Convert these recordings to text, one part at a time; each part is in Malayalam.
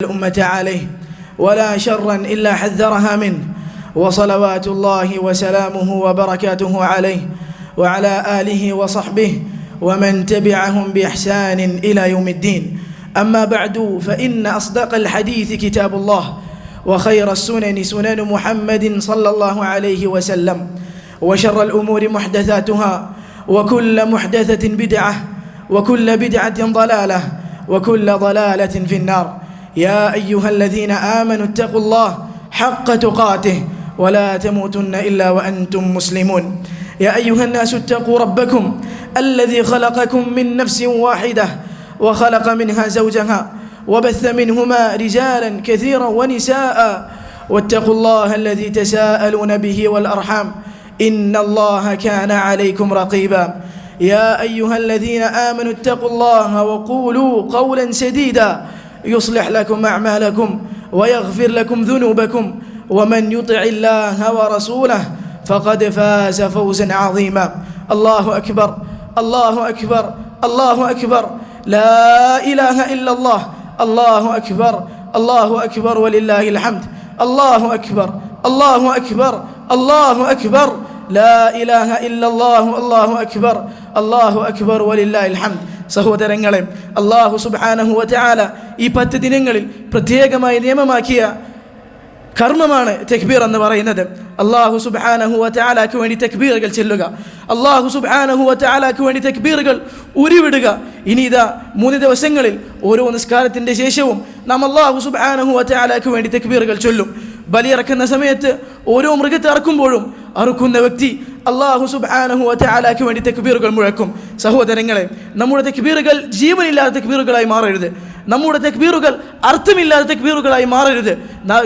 الأمة عليه ولا شرا إلا حذرها منه وصلوات الله وسلامه وبركاته عليه وعلى آله وصحبه ومن تبعهم بإحسان إلى يوم الدين. أما بعد فإن أصدق الحديث كتاب الله وخير السنن سنن محمد صلى الله عليه وسلم وشر الأمور محدثاتها وكل محدثة بدعة وكل بدعة ضلالة وكل ضلالة في النار. يا أيها الذين آمنوا اتقوا الله حق تقاته ولا تموتن إلا وأنتم مسلمون. يا أيها الناس اتقوا ربكم الذي خلقكم من نفس واحدة وخلق منها زوجها وبث منهما رجالا كثيرا ونساء واتقوا الله الذي تساءلون به والأرحام إن الله كان عليكم رقيبا. يا أيها الذين آمنوا اتقوا الله وقولوا قولا سديدا يصلح لكم أعمالكم ويغفر لكم ذنوبكم ومن يطع الله ورسوله فقد فاز فوزا عظيما. الله أكبر الله أكبر الله أكبر لا إله إلا الله. الله أكبر الله أكبر ولله الحمد. الله أكبر الله أكبر الله أكبر لا إله إلا الله. الله أكبر الله أكبر ولله الحمد. സഹോദരങ്ങളെ, അല്ലാഹു സുബ്ഹാനഹു വ തആല ഈ 10 ദിനങ്ങളിൽ പ്രത്യേകമായി നിയമമാക്കിയ കർമ്മമാണ് തക്ബീർ എന്ന് പറയുന്നത്. അല്ലാഹു സുബ്ഹാനഹു വ തആലക്ക് വേണ്ടി തക്ബീറുകൾ ചൊല്ലുക, അല്ലാഹു സുബ്ഹാനഹു വ തആലക്ക് വേണ്ടി തക്ബീറുകൾ ഉരുവിടുക. ഇനി ഇതാ 3 ദിവസങ്ങളിൽ ഓരോ നിസ്കാരത്തിൻ്റെ ശേഷവും നാം അല്ലാഹു സുബ്ഹാനഹു വ തആലക്ക് വേണ്ടി തക്ബീറുകൾ ചൊല്ലും. ബലിയിറക്കുന്ന സമയത്ത് ഓരോ മൃഗത്തെ അറുക്കുമ്പോഴും അറുക്കുന്ന വ്യക്തി അല്ലാഹു സുബ്ഹാനഹു വ തആലക്ക് വേണ്ടി തക്ബീറുകൾ മുഴക്കും. സഹോദരങ്ങളെ, നമ്മുടെ തക്ബീറുകൾ ജീവനില്ലാത്ത തക്ബീറുകളായി മാറരുത്. നമ്മുടെ തക്ബീറുകൾ അർത്ഥമില്ലാത്ത തക്ബീറുകളായി മാറരുത്.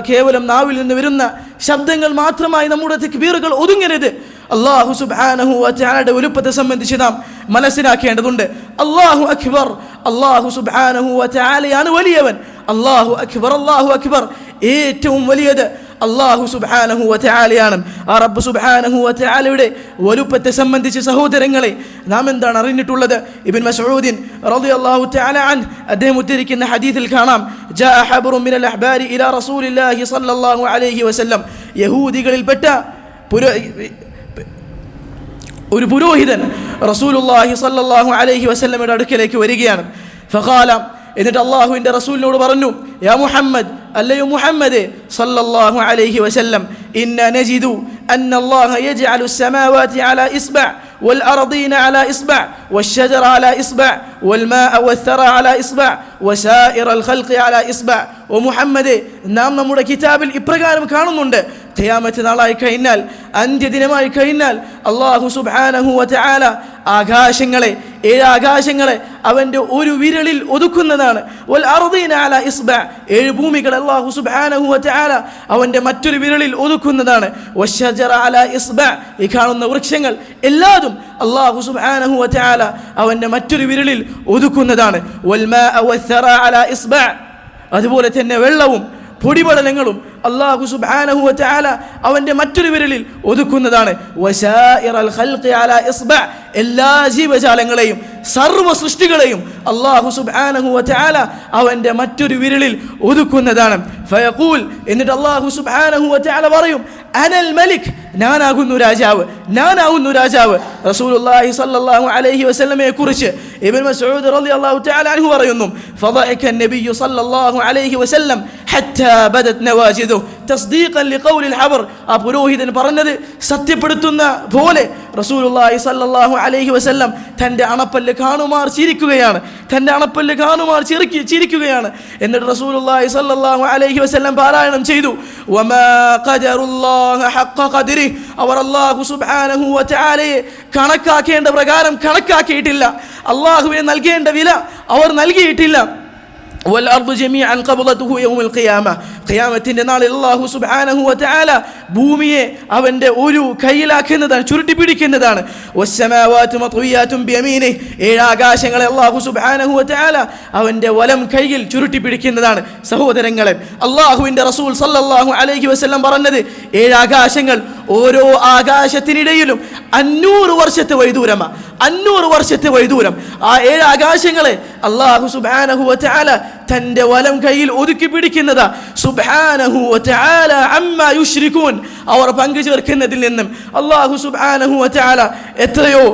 കേവലം നാവിൽ നിന്ന് വരുന്ന ശബ്ദങ്ങൾ മാത്രമായി നമ്മുടെ തക്ബീറുകൾ ഒതുങ്ങരുത്. അല്ലാഹു സുബ്ഹാനഹു വ തആലയുടെ വലുപ്പത്തെ സംബന്ധിച്ച് നാം മനസ്സിലാക്കേണ്ടതുണ്ട്. അല്ലാഹു അക്ബർ, അല്ലാഹു സുബ്ഹാനഹു വ തആലയാണ് വലിയവൻ. അല്ലാഹു അക്ബർ അല്ലാഹു അക്ബർ, ഏറ്റവും വലിയത് അല്ലാഹു സുബ്ഹാനഹു വ തആലയാണ്. ആ റബ്ബ് സുബ്ഹാനഹു വ തആലയുടെ വലുപ്പത്തെ സംബന്ധിച്ച് സഹോദരങ്ങളെ നാം എന്താണ് അറിഞ്ഞിട്ടുള്ളത്? ഇബ്നു മസ്ഊദ് റളിയല്ലാഹു തആല അൻഹു അദ്ദേഹം ഉദ്ധരിക്കുന്ന ഹദീസിൽ കാണാം, ജാഅ ഹബ്റുൻ മിനൽ അഹ്ബാരി ഇലാ റസൂലില്ലാഹി സ്വല്ലല്ലാഹു അലൈഹി വസല്ലം. യഹൂദികളിൽപ്പെട്ട ഒരു പുരോഹിതൻ റസൂലുള്ളാഹി സ്വല്ലല്ലാഹു അലൈഹി വസല്ലമയുടെ അടുക്കലേക്ക് വരികയാണ്. ഫഖാല, എന്നിട്ട് അല്ലാഹുവിൻ്റെ റസൂലിനോട് പറഞ്ഞു, യാ മുഹമ്മദ്, അല്ലയോ മുഹമ്മദേ സല്ലല്ലാഹു അലൈഹി വസല്ലം, ഇന്ന നജിദു അന്ന അല്ലാഹ യജ്അലു السماوات على إصبع والأرضين على إصبع والشجر على إصبع والماء والثرى على إصبع وسائر الخلق على إصبع. ഓ മുഹമ്മദേ, നാം നമ്മുടെ കിതാബിൽ ഇപ്രകാരം കാണുന്നുണ്ട്, ഖിയാമത്ത് നാളായി കഴിഞ്ഞാൽ, അന്ത്യദിനമായി കഴിഞ്ഞാൽ അല്ലാഹു സുബ്ഹാനഹു വ തആല ആകാശങ്ങളെ, 7 ആകാശങ്ങളെ അവൻ്റെ ഒരു വിരലിൽ ഒതുക്കുന്നതാണ്. വൽ അർദീന അലാ ഇസ്ബഅ, 7 ഭൂമികൾ അല്ലാഹു സുബ്ഹാനഹു വ തആല അവൻ്റെ മറ്റൊരു വിരലിൽ ഒതുക്കുന്നതാണ്. വശജറ അലാ ഇസ്ബഅ, ഈ കാണുന്ന വൃക്ഷങ്ങൾ എല്ലാതും അല്ലാഹു സുബ്ഹാനഹു വ തആല അവൻ്റെ മറ്റൊരു വിരലിൽ ഒതുക്കുന്നതാണ്. വൽ മാഅ വസ്സറ അലാ ഇസ്ബഅ, അതുപോലെ തന്നെ വെള്ളവും പൊടിപടലങ്ങളും അല്ലാഹു സുബ്ഹാനഹു വ തആല അവൻ്റെ മറ്റൊരു വിരലിൽ ഒതുക്കുന്നതാണ്. വസായിറൽ ഖൽഖി അലാ ഇസ്ബഅ, എല്ലാ ജീവജാലങ്ങളെയും സർവ്വ സൃഷ്ടികളെയും അല്ലാഹു സുബ്ഹാനഹു വ തആല അവൻ്റെ മറ്റൊരു വിരലിൽ ഒതുക്കുന്നതാണ്. ഫയഖൂൽ, എന്നിട്ട് അല്ലാഹു സുബ്ഹാനഹു വ തആല പറയും, അനൽ മലിക്, ഞാനാകുന്നു രാജാവ്, ഞാനാകുന്നു രാജാവ്. റസൂലുള്ളാഹി സ്വല്ലല്ലാഹു അലൈഹി വസല്ലമയെ കുറിച്ച് ഇബ്നു മസ്ഊദ് റളിയല്ലാഹു തആല അൻഹു പറയുന്നു, ഫദഅക നബിയ്യു സ്വല്ലല്ലാഹു അലൈഹി വസല്ലം ഹത്താ ബദത് നവാജിദു തസ്ദീഖൻ ലിഖൗലിൽ ഹബർ. ആ പുരോഹിതൻ പറഞ്ഞത് സത്യപ്പെടുത്തുന്ന പോലെ റസൂലുള്ളാഹി സ്വല്ലല്ലാഹു അലൈഹി വസല്ലം തൻ്റെ അണപ്പല്ല് കാണുമാർ ചിരിക്കുകയാണ്, തൻ്റെ അണപ്പല്ല് കാണുമാർ ചിരിക്കുകയാണ്. എന്നിട്ട് റസൂലുള്ളാഹി സ്വല്ലല്ലാഹു അലൈഹി വസല്ലം പാരായണം ചെയ്തു, വമാ ഖദറുല്ലാഹ ഹഖ ഖദ്രി, അവർ അല്ലാഹു സുബ്ഹാനഹു വ തആലയെ കണക്കാക്കേണ്ട പ്രകാരം കണക്കാക്കിയിട്ടില്ല, അല്ലാഹുവിനെ നൽകേണ്ട വില അവർ നൽകിയിട്ടില്ല. والأرض جميعا قبضته يوم القيامة, ഖിയാമത്തിന്റെ നാളിൽ അല്ലാഹു സുബ്ഹാനഹു വ തആല ഭൂമിയെ അവൻ്റെ ഒരു കയ്യിലാക്കുന്നതാണ്, ചുരുട്ടി പിടിക്കുന്നതാണ്. വസ്സമാവാതു മത്വിയാതുൻ ബിയമീനിഹി, 7 ആകാശങ്ങളെ അല്ലാഹു സുബ്ഹാനഹു വ തആല അവൻ്റെ വലം കൈയിൽ ചുരുട്ടി പിടിക്കുന്നതാണ്. സഹോദരങ്ങളെ, അല്ലാഹുവിൻ്റെ റസൂൽ സല്ലല്ലാഹു അലൈഹി വസല്ലം പറഞ്ഞത്, 7 ആകാശങ്ങൾ ഓരോ ആകാശത്തിനിടയിലും 500 വർഷത്തെ വൈദൂരമാണ്. 500 വർഷത്തെ വഴിദൂരം. ആ 7 ആകാശങ്ങളെ അല്ലാഹു സുബ്ഹാനഹു വ തആല തന്റെ വലം കൈയിൽ ഒതുക്കി പിടിക്കുന്നത്. സുബ്ഹാനഹു വ തആല അമ്മാ യുശ്രികൂൻ, അവർ പങ്കു ചേർക്കുന്നതിൽ നിന്നും അല്ലാഹു സുബ്ഹാനഹു വ തആല എത്രയോ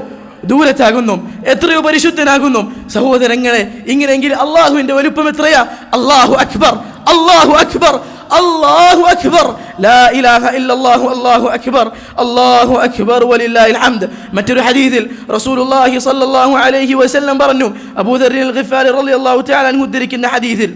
ദൂരത്താകുന്നു, എത്രയോ പരിശുദ്ധനാകുന്നു. സഹോദരങ്ങളെ, ഇങ്ങനെയെങ്കിൽ അള്ളാഹുവിന്റെ വലുപ്പം എത്രയാ! അല്ലാഹു അക്ബർ, അല്ലാഹു അക്ബർ, അല്ലാഹു അക്ബർ, ലാ ഇലാഹ ഇല്ലല്ലാഹു, അല്ലാഹു അക്ബർ, അല്ലാഹു അക്ബർ വലില്ലാഹിൽ ഹംദ്. മറ്റൊരു ഹദീസിൽ റസൂലുള്ളാഹി സ്വല്ലല്ലാഹു അലൈഹി വസല്ലം പറഞ്ഞു, അബൂ ദർറിൽ ഗിഫാരി റളിയല്ലാഹു തആല അൻഹു ഉദ്ധരിക്കുന്ന ഹദീസിൽ,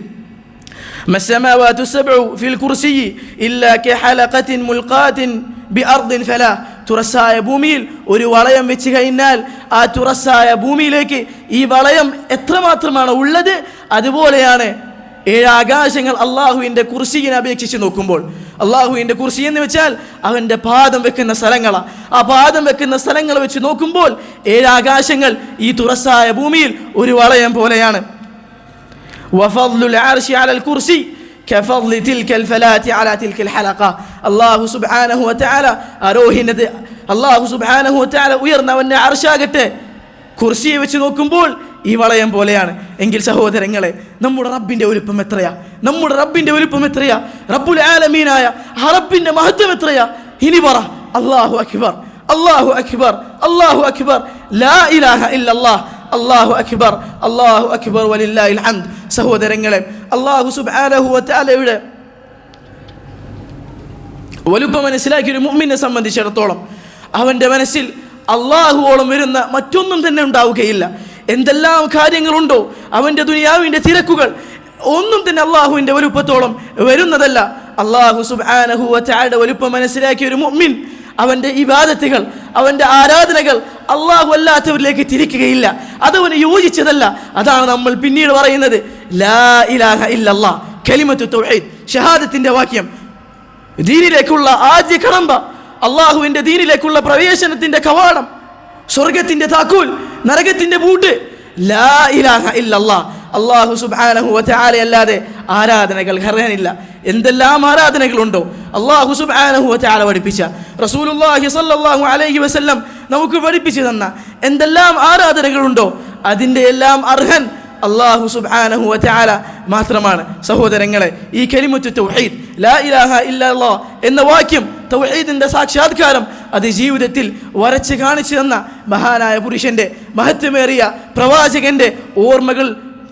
മസ്സമാവാതു സബ്ഉ ഫിൽ കുർസിയി ഇല്ലാ കഹലഖത്തിൻ മുൽഖാത്തിൻ ബിഅർദിൻ ഫലാ. തുറസായ ഭൂമിയിൽ ഒരു വളയം വെച്ച് കഴിഞ്ഞാൽ ആ തുറസായ ഭൂമിയിലേക്ക് ഈ വളയം എത്രമാത്രമാണ് ഉള്ളത്, അതുപോലെയാണ് 7 ആകാശങ്ങൾ അള്ളാഹുവിൻ്റെ കുർസിയെ അപേക്ഷിച്ച് നോക്കുമ്പോൾ. അള്ളാഹുവിൻ്റെ കുർസി എന്ന് വെച്ചാൽ അവൻ്റെ പാദം വെക്കുന്ന സ്ഥലങ്ങളാണ്. ആ പാദം വെക്കുന്ന സ്ഥലങ്ങൾ വെച്ച് നോക്കുമ്പോൾ 7 ആകാശങ്ങൾ ഈ തുറസായ ഭൂമിയിൽ ഒരു വളയം പോലെയാണ്. വഫദ്ലുൽ അർശി അലൽ കുർസി കഫദ്ലി തിൽകൽ ഫലാത്തി അലാ തിൽകൽ ഹലഖ. അല്ലാഹു സുബ്ഹാനഹു വ തആല ആരോഹിനത് അല്ലാഹു സുബ്ഹാനഹു വ തആല ഉയർന്നവന്റെ അർശാകട്ടെ കുർസിയെ വെച്ച് നോക്കുമ്പോൾ ഈ വളയം പോലെയാണ്. എങ്കിൽ സഹോദരങ്ങളെ, നമ്മുടെ റബ്ബിന്റെ വലുപ്പം എത്രയാ! നമ്മുടെ റബ്ബിന്റെ വലുപ്പം എത്രയാ! റബ്ബുൽ ആലമീനായ ആ റബ്ബിന്റെ മഹത്വം എത്രയാ! ഇനി പറ, അല്ലാഹു അക്ബർ, അല്ലാഹു അക്ബർ, അല്ലാഹു അക്ബർ, ലാ ഇലാഹ ഇല്ലല്ലാഹ്, അല്ലാഹു അക്ബർ, അല്ലാഹു അക്ബർ വലില്ലാഹിൽ ഹംദ്. സഹോദരങ്ങളെ, അല്ലാഹു സുബ്ഹാനഹു വ തആലയുടെ വലുപ്പം മനസ്സിലാക്കിയ ഒരു മുഅ്മിനെ സംബന്ധിച്ചിടത്തോളം അവൻ്റെ മനസ്സിൽ അള്ളാഹുവോളം വരുന്ന മറ്റൊന്നും തന്നെ ഉണ്ടാവുകയില്ല. എന്തെല്ലാം കാര്യങ്ങളുണ്ടോ അവൻ്റെ ദുനിയാവിൻ്റെ തിരക്കുകൾ ഒന്നും തന്നെ അള്ളാഹുവിൻ്റെ വലുപ്പത്തോളം വരുന്നതല്ല. അള്ളാഹു സുബ്ഹാനഹു വ തആലയുടെ വലുപ്പം മനസ്സിലാക്കിയ ഒരു മുഅ്മിൻ അവൻ്റെ ഇബാദത്തുകൾ, അവൻ്റെ ആരാധനകൾ അള്ളാഹു അല്ലാത്തവരിലേക്ക് തിരിക്കുകയില്ല. അതവന് യോജിച്ചതല്ല. അതാണ് നമ്മൾ പിന്നീട് പറയുന്നത് ലാ ഇലാഹ ഇല്ലല്ലാഹ്, കലിമത്തു തൗഹീദ്, ഷഹാദത്തിന്റെ വാക്യം. ദീനിലേക്കുള്ള ആദ്യ കടമ്പ, അള്ളാഹുവിൻ്റെ ദീനിലേക്കുള്ള പ്രവേശനത്തിന്റെ കവാടം, സ്വർഗത്തിന്റെ താക്കോൽ, നരകത്തിന്റെ പൂട്ട്, ലാ ഇലാഹ ഇല്ലല്ലാഹ്. അല്ലാഹു സുബ്ഹാനഹു വ തആല അല്ലാതെ ആരാധനകൾ ഖർഹാനില്ല. എന്തെല്ലാം ആരാധനകളുണ്ടോ അല്ലാഹു സുബ്ഹാനഹു വ തആല പഠിപ്പിച്ച, റസൂലുള്ളാഹി സ്വല്ലല്ലാഹു അലൈഹി വസല്ലം നമുക്ക് പഠിപ്പിച്ചു തന്ന എന്തെല്ലാം ആരാധനകളുണ്ടോ അതിൻ്റെ എല്ലാം അർഹൻ അല്ലാഹു സുബ്ഹാനഹു വ തആല മാത്രമാണ്. സഹോദരങ്ങളെ, ഈ കലിമത്തു തൗഹീദ്, ലാ ഇലാഹ ഇല്ലല്ലാഹ് എന്ന വാക്യം, തൗഹീദിന്റെ സാക്ഷാത്കാരം, അത് ജീവിതത്തിൽ വരച്ച് കാണിച്ചു തന്ന മഹാനായ പുരുഷന്റെ, മഹത്വമേറിയ പ്രവാചകന്റെ ഓർമ്മകൾ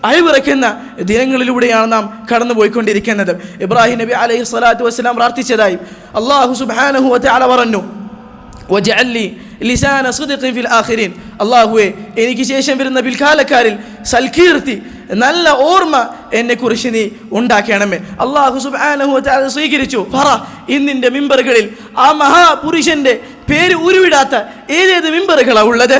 അയവിറക്കുന്ന ദിനങ്ങളിലൂടെയാണ് നാം കടന്നുപോയിക്കൊണ്ടിരിക്കുന്നത്. ഇബ്രാഹിം നബി അലൈഹി സ്വലാത്തു വസ്സലാം പ്രാർത്ഥിച്ചതായി അല്ലാഹു സുബ്ഹാനഹു വ തആല പറഞ്ഞു, വജഅൽ ലി ലിസാന സിദ്ഖിൻ ഫിൽ ആഖിരീൻ. അല്ലാഹുവേ, എനിക്ക് ശേഷം വരുന്ന പിൽക്കാലക്കാരിൽ സൽകീർത്തി, നല്ല ഓർമ്മ എന്നെക്കുറിച്ച് നീ ഉണ്ടാക്കണമേ. അല്ലാഹു സുബ്ഹാനഹു വ തആല സ്വീകരിച്ചു. പറ, ഇന്നിൻ്റെ മിമ്പറുകളിൽ ആ മഹാപുരുഷന്റെ പേര് ഉരുവിടാത്ത ഏതേത് മിമ്പറുകളാണ് ഉള്ളത്?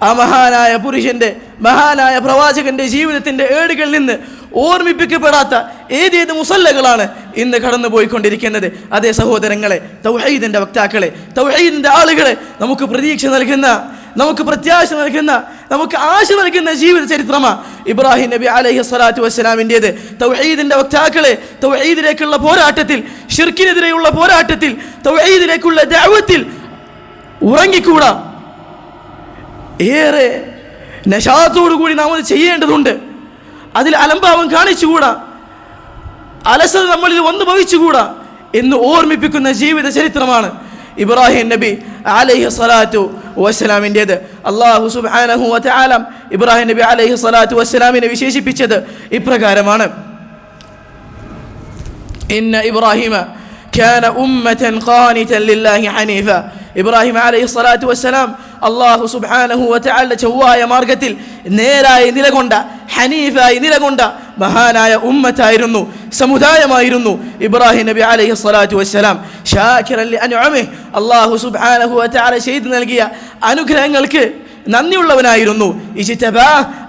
ആ മഹാനായ പുരുഷന്റെ, മഹാനായ പ്രവാചകന്റെ ജീവിതത്തിന്റെ ഏടുകളിൽ നിന്ന് ഓർമ്മിപ്പിക്കപ്പെടാത്ത ഏതേത് മുസല്ലകളാണ് ഇന്ന് കടന്നു പോയിക്കൊണ്ടിരിക്കുന്നത്? അതേ സഹോദരങ്ങളെ, തൗഹീദിന്റെ വക്താക്കളെ, തൗഹീദിന്റെ ആളുകളെ, നമുക്ക് പ്രതീക്ഷ നൽകുന്ന, നമുക്ക് പ്രത്യാശ നൽകുന്ന, നമുക്ക് ആശ നൽകുന്ന ജീവിത ചരിത്രമാണ് ഇബ്രാഹിം നബി അലൈഹി സ്വലാത്തു വസ്സലാമിൻ്റേത്. തൗഹീദിന്റെ വക്താക്കളെ, തൗഹീദിലേക്കുള്ള പോരാട്ടത്തിൽ, ശിർക്കിനെതിരെയുള്ള പോരാട്ടത്തിൽ, തൗഹീദിലേക്കുള്ള ദഅവത്തിൽ ഉറങ്ങിക്കൂടാ. ഏറെ നശാത്തോടുകൂടി നാം അത് ചെയ്യേണ്ടതുണ്ട്. അതിൽ അലംഭാവം കാണിച്ചുകൂടാ, അലസത നമ്മളിൽ വന്നു ഭവിച്ചുകൂടാ എന്ന് ഓർമ്മിപ്പിക്കുന്ന ജീവിത ചരിത്രമാണ് ഇബ്രാഹിം നബി അലൈഹി സ്വലാത്തു വസ്സലാമിൻ്റേത്. അല്ലാഹു സുബ്ഹാനഹു വ തആല ഇബ്രാഹിം നബി അലൈഹി സ്വലാത്തു വസ്സലാമിനെ വിശേഷിപ്പിച്ചത് ഇപ്രകാരമാണ്, ഇന്ന ഇബ്രാഹിമ കാന ഉമ്മതൻ ഖാനിതൻ ലില്ലാഹി ഹനീഫ. ഇബ്രാഹിം അലൈഹി സ്വലാത്തു വസ്സലാം അല്ലാഹു സുബ്ഹാനഹു വ തആല ചൊവ്വായ മാർഗത്തിൽ നേരായി നിലകൊണ്ട, ഹനീഫായി നിലകൊണ്ട മഹാനായ ഉമ്മത്തായിരുന്നു, സമുദായമായിരുന്നു ഇബ്രാഹിം നബി അലൈഹി സ്വലാത്തു വസ്സലാം. ഷാകിറൻ ലിഅൻഉമിഹി, അല്ലാഹു സുബ്ഹാനഹു വ തആല ചെയ്തു നൽകിയ അനുഗ്രഹങ്ങൾക്ക് നന്ദിയുള്ളവനായിരുന്നു.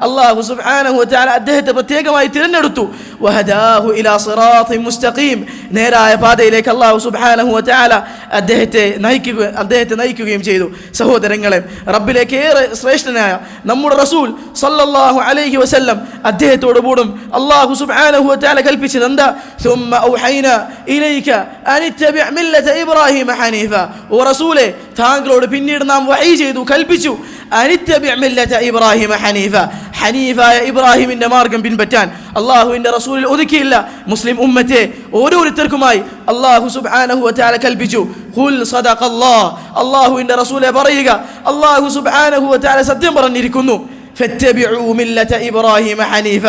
അല്ലാഹു സുബ്ഹാനഹു വ തആല അദ്ദേഹത്തെ പ്രത്യേകമായി തിരഞ്ഞെടുത്തു. വഹദാഹു ഇലാ സിറാത്തിൻ മുസ്തഖീം, നേരായ പാതയിലേക്ക് അല്ലാഹു സുബ്ഹാനഹു വ തആല അദ്ദേഹത്തെ നയിക്കുകയും ചെയ്തു. സഹോദരങ്ങളെ, റബ്ബിലേക്ക് ഏറെ ശ്രേഷ്ഠനായ നമ്മുടെ റസൂൽ സല്ലല്ലാഹു അലൈഹി വസല്ലം അദ്ദേഹത്തോട് കൂടും അല്ലാഹു സുബ്ഹാനഹു വ തആല കൽപ്പിച്ചത് എന്താ? സുമ്മ ഔഹൈന ഇലൈക അൻ ഇത്തബിഅ മില്ലത ഇബ്രാഹിമ ഹനീഫ. ഓ റസൂലേ, താങ്കളോട് പിന്നീട് നാം വഹീ ചെയ്തു, കൽപ്പിച്ചു, അനിത്തബിഅ മില്ലത ഇബ്രാഹിമ ഹനീഫ, ഹനീഫായ ഇബ്രാഹിമിന്റെ മാർഗം പിൻപറ്റാൻ അള്ളാഹുവിന്റെ റസൂലിൽ ഒതുക്കിയില്ല. മുസ്ലിം ഉമ്മത്തെ ഓരോരുത്തർക്കുമായി അള്ളാഹു സുബ്ഹാനഹു വ തആല കൽപ്പിച്ചു, ഖുൽ സദഖല്ലാഹ്, അള്ളാഹുവിന്റെ റസൂലെ പറയുക, അള്ളാഹു സുബ്ഹാനഹു വ തആല സത്യം പറഞ്ഞിരിക്കുന്നു. ഫത്തബിഉ മില്ലത ഇബ്രാഹിമ ഹനീഫ,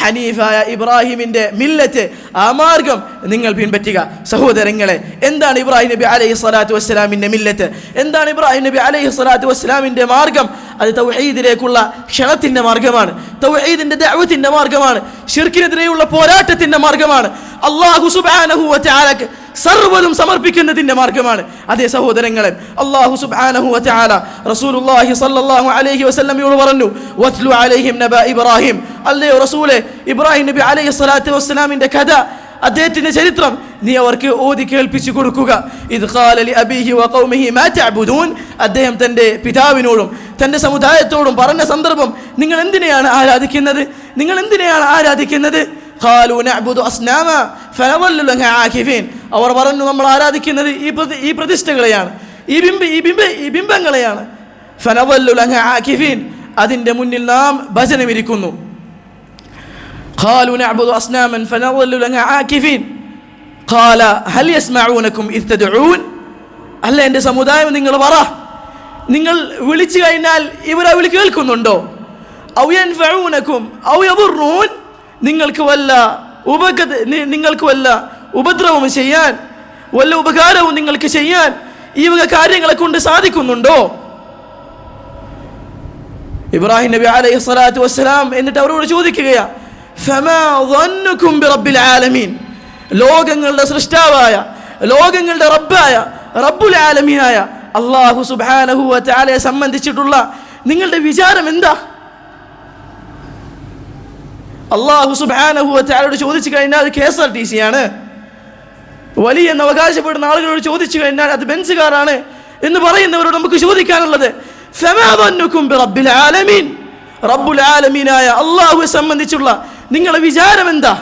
ഹനീഫായ ഇബ്രാഹിമിന്റെ മില്ലത്ത്, ആ മാർഗം നിങ്ങൾ പിൻപറ്റുക. സഹോദരങ്ങളെ, എന്താണ് ഇബ്രാഹിം നബി അലൈഹി സ്വലാത്തു വസ്സലാമിന്റെ മില്ലത്ത്? എന്താണ് ഇബ്രാഹിം നബി അലൈഹി സ്വലാത്തു വസ്സലാമിന്റെ മാർഗം? അത് തൗഹീദിലേക്കുള്ള ക്ഷണത്തിന്റെ മാർഗമാണ്, തൗഹീദിന്റെ ദഅവത്തിന്റെ മാർഗമാണ്, ശിർക്കിനെതിരെയുള്ള പോരാട്ടത്തിന്റെ മാർഗമാണ്, അല്ലാഹു സുബ്ഹാനഹു വ തആലക്ക് സർവ്വതും സമർപ്പിക്കുന്നതിന്റെ മാർഗമാണ്. അതേ സഹോദരങ്ങളെ, അല്ലാഹു സുബ്ഹാനഹു വ തആല റസൂലുള്ളാഹി സ്വല്ലല്ലാഹു അലൈഹി വസല്ലമയോട് പറഞ്ഞു, വത്ലു അലൈഹിം നബ ഇബ്രാഹിം, അല്ലയോ റസൂലേ, ഇബ്രാഹിം നബി അലൈഹി സ്വലാത്തു വസ്സലാമിന്റെ കഥ, അദ്ദേഹത്തിന്റെ ചരിത്രം നീ അവർക്ക് ഓതി കേൾപ്പിച്ചു കൊടുക്കുക. ഇദ് ഖാല ലി അബീഹി വ ഖൗമിഹി മാ തഅബുദൂൻ, അദ്ദേഹം തന്റെ പിതാവിനോടും തന്റെ സമുദായത്തോടും പറഞ്ഞ സന്ദർഭം, നിങ്ങൾ എന്തിനെയാണ് ആരാധിക്കുന്നത്? നിങ്ങൾ എന്തിനെയാണ് ആരാധിക്കുന്നത്? ഖാലൂ നഅബുദു അസ്നാമ ഫനവല്ലു ലഹാ ആകിഫീൻ, അവർ പറഞ്ഞു, നമ്മൾ ആരാധിക്കുന്നത് ഈ പ്രതിഷ്ഠകളെയാണ്, ഈ ബിംബങ്ങളെയാണ്. ഫനവല്ലു ലഹാ ആകിഫീൻ, അതിന്റെ മുന്നിൽ നാം ഭജനമിരിക്കുന്നു. ഖാലൂ നഅബുദു അസ്നാമൻ ഫനവല്ലു ലഹാ ആകിഫീൻ ഖാല ഹൽ യസ്മഊനകും ഇദ് തദ്ഊൻ, അല്ല എൻ്റെ സമുദായം, നിങ്ങൾ പറ, നിങ്ങൾ വിളിച്ചു കഴിഞ്ഞാൽ ഇവർ വിളി കേൾക്കുന്നുണ്ടോ? ഔ യൻഫഊനകും ഔ യദുറൂൻ, നിങ്ങൾക്ക് വല്ല ഉപദ്രവം ചെയ്യാൻ, വല്ല ഉപകാരവും നിങ്ങൾക്ക് ചെയ്യാൻ ഈ വക കാര്യങ്ങളെ കൊണ്ട് സാധിക്കുന്നുണ്ടോ? ഇബ്രാഹിം നബി അലൈഹി സ്വലാത്തു വസ്സലാം എന്നിട്ട് അവരോട് ചോദിക്കുകയാ, ഫമാ ظنكم برب العالمين, ലോകങ്ങളുടെ സൃഷ്ടാവായ, ലോകങ്ങളുടെ റബ്ബായ, റബ്ബുൽ ആലമീനായ അല്ലാഹു സുബ്ഹാനഹു വ തആലയെ സംബന്ധിച്ചിട്ടുള്ള നിങ്ങളുടെ വിചാരം എന്താ? അല്ലാഹു സുബ്ഹാനഹു വ തആലയോട് ചോദിച്ചു കഴിഞ്ഞാൽ അത് KSRTC ആണ്, വലിയ എന്ന് അവകാശപ്പെടുന്ന ആളുകളോട് ചോദിച്ചു കഴിഞ്ഞാൽ അത് ബെൻസുകാരാണ് എന്ന് പറയുന്നവരോട് നമുക്ക് ചോദിക്കാനുള്ളത്, ഫമാ ظنكم برب العالمين, റബ്ബുൽ ആലമീനായ അല്ലാഹുവെ സംബന്ധിച്ചുള്ള നിങ്ങളുടെ വിചാരം എന്താ?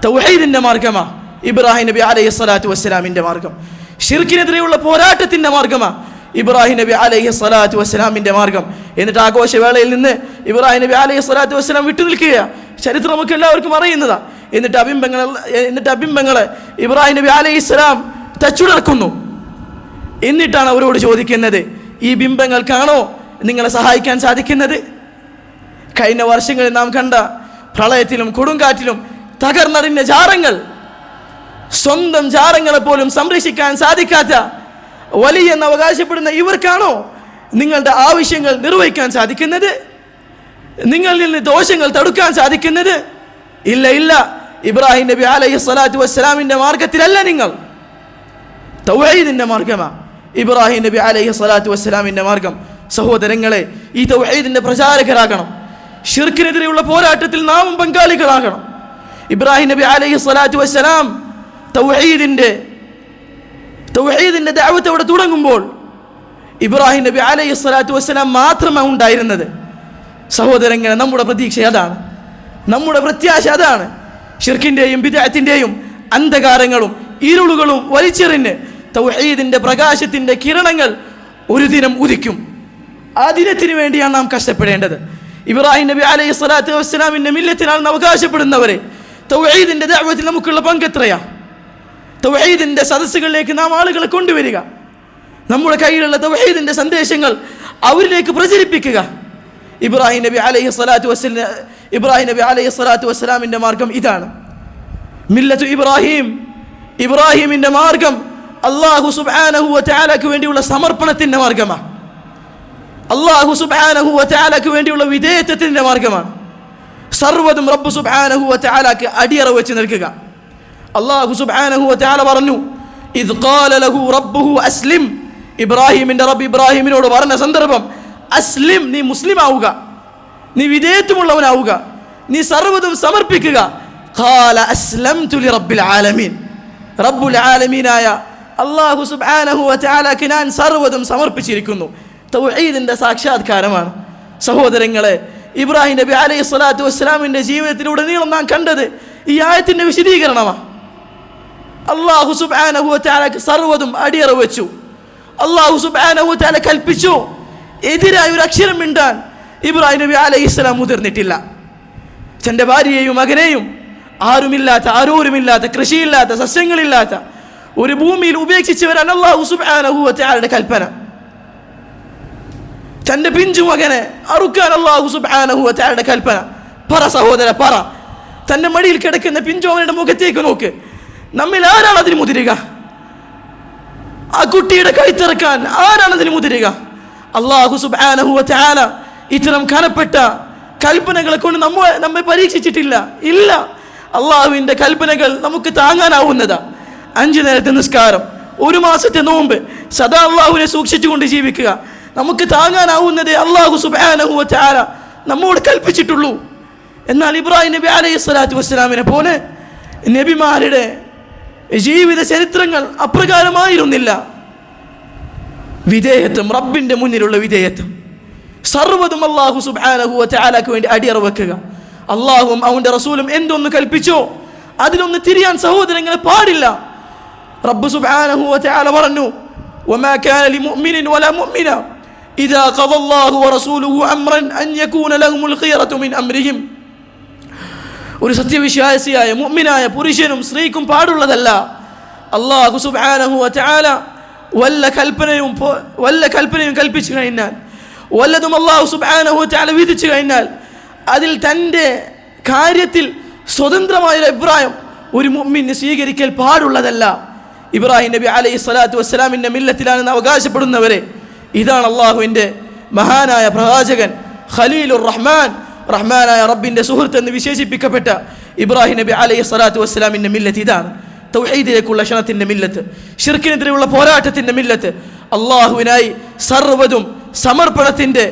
തൗഹീദിന്റെ മാർഗമാ ഇബ്രാഹിം നബി അലൈഹി സ്വലാത്തു വസ്സലാമിന്റെ മാർഗം, ശിർക്കിനെതിരെയുള്ള പോരാട്ടത്തിന്റെ മാർഗമാ ഇബ്രാഹിം നബി അലൈഹി സ്വലാത്തു വസ്സലാമിന്റെ മാർഗം. എന്നിട്ട് ആഘോഷവേളയിൽ നിന്ന് ഇബ്രാഹിം നബി അലൈഹി സ്വലാത്തു വസ്സലാം വിട്ടു നിൽക്കുകയാണ്, ചരിത്രം നമുക്ക് എല്ലാവർക്കും അറിയുന്നതാ. എന്നിട്ട് അബിംബങ്ങളെ ഇബ്രാഹിം നബി അലൈഹി സ്വലാം തച്ചുടർക്കുന്നു. എന്നിട്ടാണ് അവരോട് ചോദിക്കുന്നത്, ഈ ബിംബങ്ങൾക്കാണോ നിങ്ങളെ സഹായിക്കാൻ സാധിക്കുന്നത്? കഴിഞ്ഞ വർഷങ്ങളിൽ നാം കണ്ട പ്രളയത്തിലും കൊടുങ്കാറ്റിലും തകർന്നറിഞ്ഞ ജാറങ്ങൾ, സ്വന്തം ജാറങ്ങളെ പോലും സംരക്ഷിക്കാൻ സാധിക്കാത്ത വലിയ എന്ന് അവകാശപ്പെടുന്ന ഇവർക്കാണോ നിങ്ങളുടെ ആവശ്യങ്ങൾ നിർവഹിക്കാൻ സാധിക്കുന്നത്? നിങ്ങളിൽ നിന്ന് ദോഷങ്ങൾ തടുക്കാൻ സാധിക്കുന്നത്? ഇല്ല ഇല്ല, ഇബ്രാഹിം നബി അലൈഹി സ്വലാത്തു വസ്സലാമിന്റെ മാർഗത്തിലല്ല നിങ്ങൾ. തൗഹീദിന്റെ മാർഗമാണ് ഇബ്രാഹിം നബി അലൈഹി സ്വലാത്തു വസ്സലാമിന്റെ മാർഗം. സഹോദരങ്ങളെ, ഈ തൗഹീദിന്റെ പ്രചാരകരാകണം, ശിർക്കിനെതിരെയുള്ള പോരാട്ടത്തിൽ നാമും പങ്കാളികളാകണം. ഇബ്രാഹിം നബി അലൈഹി സ്വലാത്തു വസ്സലാം തൗഹീദിന്റെ ദഅവത്ത് അവിടെ തുടങ്ങുമ്പോൾ ഇബ്രാഹിം നബി അലൈഹി സ്വലാത്തു വസ്സലാം മാത്രമാണ് ഉണ്ടായിരുന്നത്. സഹോദരങ്ങളെ, നമ്മുടെ പ്രതീക്ഷ അതാണ്, നമ്മുടെ പ്രത്യാശ അതാണ്. ശിർക്കിന്റെയും ബിദ്അത്തിന്റെയും അന്ധകാരങ്ങളും ഇരുളുകളും വലിച്ചെറിഞ്ഞ് തൗഹീദിന്റെ പ്രകാശത്തിന്റെ കിരണങ്ങൾ ഒരു ദിനം ഉദിക്കും. ആ ദിനത്തിന് വേണ്ടിയാണ് നാം കഷ്ടപ്പെടേണ്ടത്. ഇബ്രാഹിം നബി അലൈഹി സ്വലാത്തു വസ്സലാമിന്റെ മില്ലത്തിനാണെന്ന് അവകാശപ്പെടുന്നവരെ തൗഹീദിന്റെ ദഅവത്തിൽ നമുക്കുള്ള പങ്കെത്രയാ? തൗഹീദിന്റെ സദസ്സുകളിലേക്ക് നാം ആളുകളെ കൊണ്ടുവരിക, നമ്മുടെ കയ്യിലുള്ള തൗഹീദിന്റെ സന്ദേശങ്ങൾ അവരിലേക്ക് പ്രചരിപ്പിക്കുക. ഇബ്രാഹിം നബി അലൈഹി സ്വലാത്തു വസ്സലാമിന്റെ മാർഗം ഇതാണ്. മില്ലത്തു ഇബ്രാഹിം, ഇബ്രാഹിമിന്റെ മാർഗം അല്ലാഹു സുബ്ഹാനഹു വ തആലക്ക് വേണ്ടിയുള്ള സമർപ്പണത്തിന്റെ മാർഗമാണ്. അല്ലാഹു സുബ്ഹാനഹു വ തആലക്ക് വേണ്ടിയുള്ള വിധേയത്വത്തിന്റെ മാർഗമാണ്. സർവ്വതും റബ്ബ് സുബ്ഹാനഹു വ തആലക്ക് അടിയറ വെച്ച് നിൽക്കുക. അല്ലാഹു സുബ്ഹാനഹു വ തആല പറഞ്ഞു, ഇദ് ഖാല ലഹു റബ്ബുഹു അസ്ലിം, ഇബ്രാഹിമിന്റെ റബ്ബ് ഇബ്രാഹിമിനോട് പറഞ്ഞ സന്ദർഭം, അസ്ലിം, നീ മുസ്ലിം ആവുക, നീ വിധേയത്വമുള്ളവനാവുക, നീ സർവ്വതും സമർപ്പിക്കുക. ഖാല അസ്ലംതു ലിറബ്ബിൽ ആലമീൻ, റബ്ബുൽ ആലമീനായ അല്ലാഹു സുബ്ഹാനഹു വ തആലക്ക് ഞാൻ സർവ്വതും സമർപ്പിച്ചിരിക്കുന്നു. തൗഹീദിന്റെ സാക്ഷാത്കാരമാണ്. സഹോദരങ്ങളെ, ഇബ്രാഹിം നബി അലൈഹി സ്വലാത്തു വസ്സലാമിന്റെ ജീവിതത്തിലുടനീളം നാം കണ്ടത് ഈ ആയത്തിന്റെ വിശദീകരണമാണ്. അല്ലാഹു സുബ്ഹാനഹു വ തആലക്ക് സർവ്വതും അടിയറ വെച്ചു. അല്ലാഹു സുബ്ഹാനഹു വ തആല കൽപ്പിച്ചു, എതിരായ ഒരു അക്ഷരം മിണ്ടാൻ ഇബ്രാഹിം നബി അലൈഹിസ്സലാം മുതിർന്നിട്ടില്ല. തൻ്റെ ഭാര്യയെയും മകനെയും ആരോരുമില്ലാത്ത കൃഷിയില്ലാത്ത സസ്യങ്ങളില്ലാത്ത ഒരു ഭൂമിയിൽ ഉപേക്ഷിച്ച് വരാൻ അല്ലാഹു സുബ്ഹാനഹു വ തആലയുടെ കൽപ്പന. തൻ്റെ പിഞ്ചു മകനെ അറുക്കാൻ അല്ലാഹു സുബ്ഹാനഹു വ തആലയുടെ കൽപ്പന. പറ സഹോദര, പറ. തൻ്റെ മടിയിൽ കിടക്കുന്ന പിഞ്ചോമനയുടെ മുഖത്തേക്ക് നോക്ക്. നമ്മിൽ ആരാണ് അതിന് മുതിരുക? ആ കുട്ടിയുടെ കൈത്തിറക്കാൻ ആരാണ് അതിന് മുതിരുക? അല്ലാഹു സുബ്ഹാനഹു വ തആല ഇത്തരം കനപ്പെട്ട കൽപ്പനകളെ കൊണ്ട് നമ്മെ പരീക്ഷിച്ചിട്ടില്ല. ഇല്ല, അള്ളാഹുവിൻ്റെ കൽപ്പനകൾ നമുക്ക് താങ്ങാനാവുന്നതാ. 5 നേരത്തെ നിസ്കാരം, 1 മാസത്തെ നോമ്പ്, സദാ അള്ളാഹുവിനെ സൂക്ഷിച്ചുകൊണ്ട് ജീവിക്കുക, നമുക്ക് താങ്ങാനാവുന്നതേ അള്ളാഹു സുബ്ഹാനഹു വ തആല നമ്മോട് കൽപ്പിച്ചിട്ടുള്ളൂ. എന്നാൽ ഇബ്രാഹിം നബി അലൈഹി സ്വലാത്തു വസ്സലാമിനെ പോലെ നബിമാരുടെ ജീവിത ചരിത്രങ്ങൾ അപ്രകാരമായിരുന്നില്ല. വിധേയത്വം, റബ്ബിൻ്റെ മുന്നിലുള്ള വിധേയത്വം, സർവ്വതും അല്ലാഹു സുബ്ഹാനഹു വ തആലക്ക് വേണ്ടി അടിയറ വെക്കുക. അള്ളാഹുവും അവൻ്റെ റസൂലും എന്തൊന്ന് കൽപ്പിച്ചോ അതിലൊന്ന് തിരിയാൻ സഹോദരങ്ങളെ പാടില്ല. റബ്ബ് സുബ്ഹാനഹു വ തആല പറഞ്ഞു, വമാ കാന ലിമുഅ്മിനിൻ വലാ മുഅ്മിന ഇദാ ഖദല്ലാഹു വറസൂലുഹു അംറൻ അൻ യകൂന ലഹുമുൽ ഖിയറതു മിൻ അംരിഹിം. ഒരു സത്യവിശ്വാസിയായ മുഅ്മിനായ പുരുഷനും സ്ത്രീക്കും പാടുള്ളതല്ല, അല്ലാഹു സുബ്ഹാനഹു വ തആല വല്ല കൽപ്പനയും കൽപ്പിച്ചു കഴിഞ്ഞാൽ, വല്ലതും അല്ലാഹു സുബ്ഹാനഹു വ തആല വിധിച്ചു കഴിഞ്ഞാൽ അതിൽ തൻ്റെ കാര്യത്തിൽ സ്വതന്ത്രമായൊരു അഭിപ്രായം ഒരു മുഅ്മിന് സ്വീകരിക്കൽ പാടുള്ളതല്ല. ഇബ്രാഹിം നബി അലൈഹി സ്വലാത്തു വസ്സലാമിൻ്റെ മില്ലത്തിലാണെന്ന് അവകാശപ്പെടുന്നവരെ ഇതാണ് അള്ളാഹുവിൻ്റെ മഹാനായ പ്രവാചകൻ ഖലീലുർ റഹ്മാൻ, റഹ്മാനായ റബ്ബിൻ്റെ സുഹൃത്ത് എന്ന് വിശേഷിപ്പിക്കപ്പെട്ട ഇബ്രാഹിം നബി അലൈഹി സ്വലാത്തു വസ്സലാമിൻ്റെ മില്ലത്ത് ഇതാണ്. തൗഹീദിലേക്കുള്ള ക്ഷണത്തിൻ്റെ മില്ലത്ത്, ശിർക്കിനെതിരെയുള്ള പോരാട്ടത്തിൻ്റെ മില്ലത്ത്, അള്ളാഹുവിനായി സർവ്വതും സമർപ്പണത്തിൻ്റെ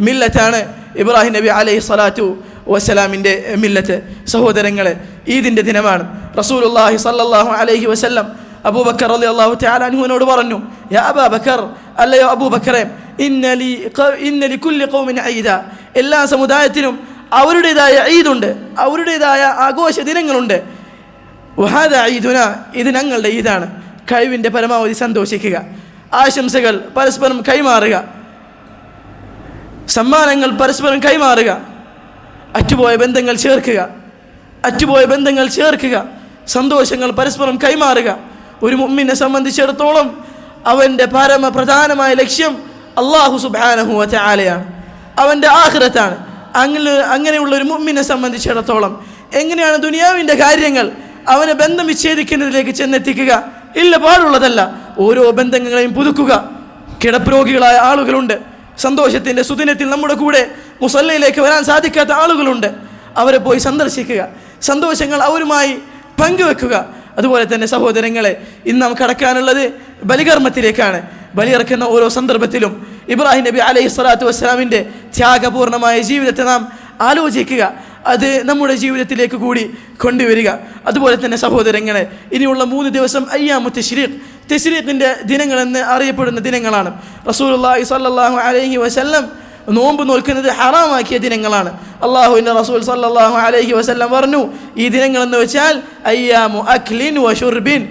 മില്ലത്താണ് ഇബ്രാഹിം നബി അലൈഹി സ്വലാത്തു വസ്സലാമിൻ്റെ മില്ലത്ത്. സഹോദരങ്ങളെ, ഈദിൻ്റെ ദിനമാണ്. റസൂലുള്ളാഹി സ്വല്ലല്ലാഹു അലൈഹി വസല്ലം അബൂബക്കർ റളിയല്ലാഹു തആല അൻഹുവിനോട് പറഞ്ഞു, യാ അബൂബക്കർ, അല്ലയോ അബൂബക്കറെ, ഇന്ന ലികുല്ലി ഖൗമിൻ ഈദ, എല്ലാ സമുദായത്തിനും അവരുടേതായ ഈദുണ്ട്, അവരുടേതായ ആഘോഷ ദിനങ്ങളുണ്ട്. വഹാദ ഈദുന, ഇത് ഞങ്ങളുടെ ഈദാണ്. കഴിവിൻ്റെ പരമാവധി സന്തോഷിക്കുക, ആശംസകൾ പരസ്പരം കൈമാറുക, സമ്മാനങ്ങൾ പരസ്പരം കൈമാറുക, അറ്റുപോയ ബന്ധങ്ങൾ ചേർക്കുക, സന്തോഷങ്ങൾ പരസ്പരം കൈമാറുക. ഒരു മുഅ്മിനെ സംബന്ധിച്ചിടത്തോളം അവൻ്റെ പരമപ്രധാനമായ ലക്ഷ്യം അല്ലാഹു സുബ്ഹാനഹു വ തആലയാണ്, അവൻ്റെ ആഖിറത്താണ്. അങ്ങനെയുള്ള ഒരു മുഅ്മിനെ സംബന്ധിച്ചിടത്തോളം എങ്ങനെയാണ് ദുനിയാവിൻ്റെ കാര്യങ്ങൾ അവനെ ബന്ധം വിച്ഛേദിക്കുന്നതിലേക്ക് ചെന്നെത്തിക്കുക? ഇല്ല, പാടുള്ളതല്ല. ഓരോ ബന്ധങ്ങളെയും പുതുക്കുക. കിടപ്പ് രോഗികളായ ആളുകളുണ്ട്, സന്തോഷത്തിൻ്റെ സുദിനത്തിൽ നമ്മുടെ കൂടെ മുസല്ലയിലേക്ക് വരാൻ സാധിക്കാത്ത ആളുകളുണ്ട്. അവരെ പോയി സന്ദർശിക്കുക, സന്തോഷങ്ങൾ അവരുമായി പങ്കുവെക്കുക. അതുപോലെ തന്നെ സഹോദരങ്ങളെ, ഇന്ന് നാം കടക്കാനുള്ളത് ബലികർമ്മത്തിലേക്കാണ്. ബലിയിറക്കുന്ന ഓരോ സന്ദർഭത്തിലും ഇബ്രാഹിം നബി അലൈഹി സ്വലാത്തു വസ്സലാമിൻ്റെ ത്യാഗപൂർണമായ ജീവിതത്തെ നാം ആലോചിക്കുക, അത് നമ്മുടെ ജീവിതത്തിലേക്ക് കൂടി കൊണ്ടുവരിക. അതുപോലെ തന്നെ സഹോദരങ്ങളെ, ഇനിയുള്ള 3 ദിവസം അയ്യാമു തശ്രീഖിൻ്റെ ദിനങ്ങളെന്ന് അറിയപ്പെടുന്ന ദിനങ്ങളാണ്. റസൂലുള്ളാഹി സ്വല്ലല്ലാഹു അലൈഹി വസല്ലം നോമ്പ് നോൽക്കുന്നത് ഹറാമാക്കിയ ദിനങ്ങളാണ്. അള്ളാഹുവിൻ്റെ റസൂൽ സല്ലല്ലാഹു അലൈഹി വസല്ലം പറഞ്ഞു, ഈ ദിനങ്ങളെന്ന് വെച്ചാൽ അയ്യാമു അക്ലിൻ വ ശുർബിൻ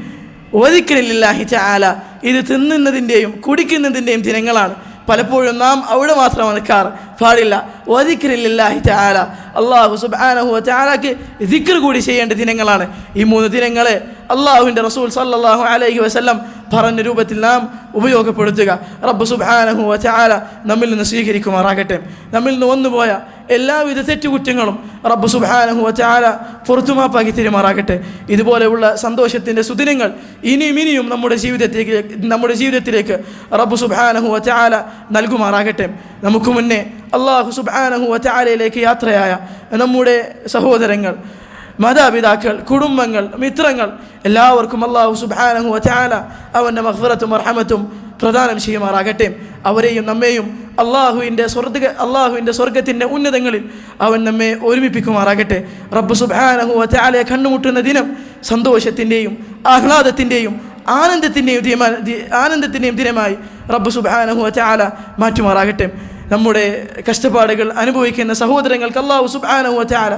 വ ദിക്രില്ലാഹി തആല, ഇത് തിന്നുന്നതിൻ്റെയും കുടിക്കുന്നതിൻ്റെയും ദിനങ്ങളാണ്. പലപ്പോഴും നാം അവിടെ മാത്രമാണ് നിൽക്കാറ്, പാടില്ല. വ ദിക്രില്ലാഹി തആല, അല്ലാഹു സുബ്ഹാനഹു വ തആലക്ക് ദിക്ർ കൂടി ചെയ്യേണ്ട ദിനങ്ങളാണ് ഈ 3 ദിനങ്ങളെ അള്ളാഹുവിൻ്റെ റസൂൽ സല്ലല്ലാഹു അലൈഹി വസല്ലം പറഞ്ഞ രൂപത്തിൽ നാം ഉപയോഗപ്പെടുത്തുക. റബ്ബ് സുബ്ഹാനഹു വ തആല നമ്മിൽ നിന്ന് സ്വീകരിക്കുമാറാകട്ടെ. നമ്മിൽ നിന്ന് വന്നുപോയ എല്ലാവിധ തെറ്റുകുറ്റങ്ങളും റബ്ബ് സുബ്ഹാനഹു വ തആല പുറത്തുമാപ്പാക്കി തരുമാറാകട്ടെ. ഇതുപോലെയുള്ള സന്തോഷത്തിൻ്റെ സുദിനങ്ങൾ ഇനിയും നമ്മുടെ ജീവിതത്തിലേക്ക് റബ്ബ് സുബ്ഹാനഹു വ തആല നൽകുമാറാകട്ടെ. നമുക്ക് മുന്നേ അല്ലാഹു സുബ്ഹാനഹു വ തആലയിലേക്ക് യാത്രയായ നമ്മുടെ സഹോദരങ്ങൾ, മാതാപിതാക്കൾ, കുടുംബങ്ങൾ, മിത്രങ്ങൾ, എല്ലാവർക്കും അല്ലാഹു സുബ്ഹാനഹു വ തആല അവൻ്റെ മഗ്ഫിറത്തും റഹ്മത്തും പ്രദാനം ചെയ്യുമാറാകട്ടെ. അവരെയും നമ്മെയും അള്ളാഹുവിൻ്റെ സ്വർഗത്തിൻ്റെ ഉന്നതങ്ങളിൽ അവൻ നമ്മെ ഒരുമിപ്പിക്കുമാറാകട്ടെ. റബ്ബ് സുബ്ഹാനഹു വ തആലയെ കണ്ടുമുട്ടുന്ന ദിനം സന്തോഷത്തിൻ്റെയും ആഹ്ലാദത്തിൻ്റെയും ആനന്ദത്തിൻ്റെയും ദിനമായി റബ്ബ് സുബ്ഹാനഹു വ തആല മാറ്റുമാറാകട്ടെ. നമ്മുടെ കഷ്ടപ്പാടുകൾ അനുഭവിക്കുന്ന സഹോദരങ്ങൾക്ക് അല്ലാഹു സുബ്ഹാനഹു വ തആല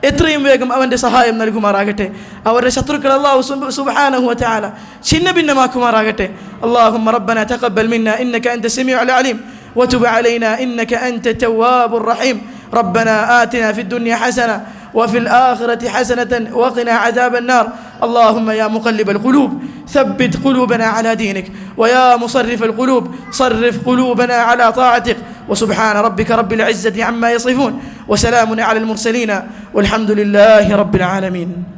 എത്രയും വേഗം അവൻ്റെ സഹായം നൽകുമാറാകട്ടെ. അവരുടെ ശത്രുക്കൾ അല്ലാഹു സുബ്ഹാനഹു വ തആല ഛിന്നഭിന്നമാക്കുമാറാകട്ടെ. അല്ലാഹുമ്മ റബ്ബനാ തഖബ്ബൽ മിന്നാ ഇന്നക അൻത സമീഉൽ അലീം وتب علينا إنك أنت التواب الرحيم. ربنا آتنا في الدنيا حسنة وفي الآخرة حسنة وقنا عذاب النار. اللهم يا مقلب القلوب ثبت قلوبنا على دينك، ويا مصرف القلوب صرف قلوبنا على طاعتك. وسبحان ربك رب العزة عما يصفون، وسلام على المرسلين، والحمد لله رب العالمين.